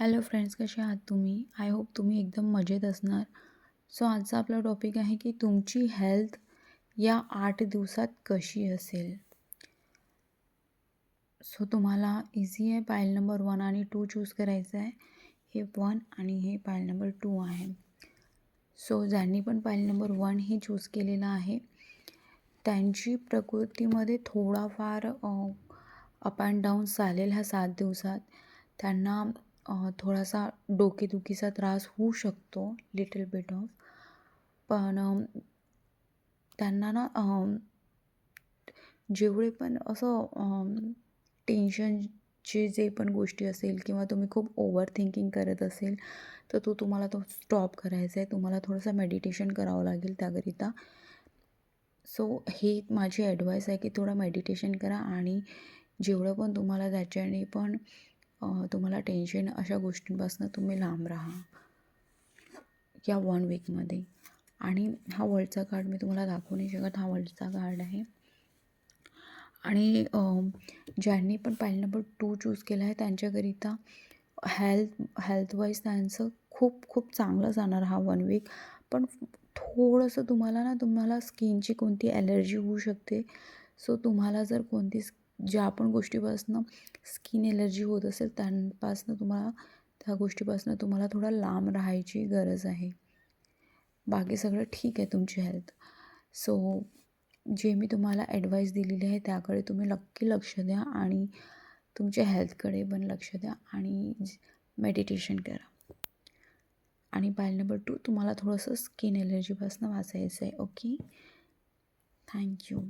Hello friends, कसे आहात तुम्ही? आय होप तुम्ही एकदम मजेत असणार. सो आजचा आपला टॉपिक आहे की तुमची हेल्थ या 8 दिवसात कशी असेल. सो तुम्हाला इझी आहे. पाईल नंबर 1 आणि 2 चूज करायचं आहे. हे 1 आणि हे पाईल नंबर 2 आहे. सो ज्यांनी पण पाईल नंबर 1 ही चूज केलेला आहे, त्यांची प्रकृतीमध्ये थोडाफार अप अँड डाऊन चालेल ह्या 7 दिवसात. त्यांना थोडासा डोकेदुखीचा त्रास होऊ शकतो, लिटल बिट ऑफ. पण त्यांना ना जेवढे पण असं टेन्शनचे जे पण गोष्टी असेल किंवा तुम्ही खूप ओव्हर थिंकिंग करत असेल, तर तुम्हाला तो स्टॉप करायचा आहे. तुम्हाला थोडंसं मेडिटेशन करावं लागेल त्याकरिता. सो ही माझी ॲडवाईस आहे की थोडं मेडिटेशन करा आणि जेवढं पण तुम्हाला त्याच्याने पण तुम्हाला टेन्शन अशा गोष्टींपासून तुम्ही लांब राहा या 1 वीकमध्ये. आणि हा वर्ल्डचा कार्ड मी तुम्हाला दाखवू नाही शकत. हा वर्ल्डचा कार्ड आहे. आणि ज्यांनी पण पाईल नंबर 2 चूज केला आहे त्यांच्याकरिता हेल्थवाईज त्यांचं खूप खूप चांगलं जाणार हा 1 वीक. पण थोडंसं तुम्हाला स्किनची कोणती ॲलर्जी होऊ शकते. सो तुम्हाला जर ज्या पण गोष्टीपासून स्किन ॲलर्जी होत असेल त्या गोष्टीपासून तुम्हाला थोडं लांब राहायची गरज आहे. बाकी सगळं ठीक आहे तुमची हेल्थ. सो जे मी तुम्हाला ॲडवाईस दिलेली आहे त्याकडे तुम्ही नक्की लक्ष द्या आणि तुमच्या हेल्थकडे पण लक्ष द्या आणि मेडिटेशन करा. आणि पाईल नंबर 2 तुम्हाला थोडंसं स्किन ॲलर्जीपासून वाचायचं आहे. Okay, thank you.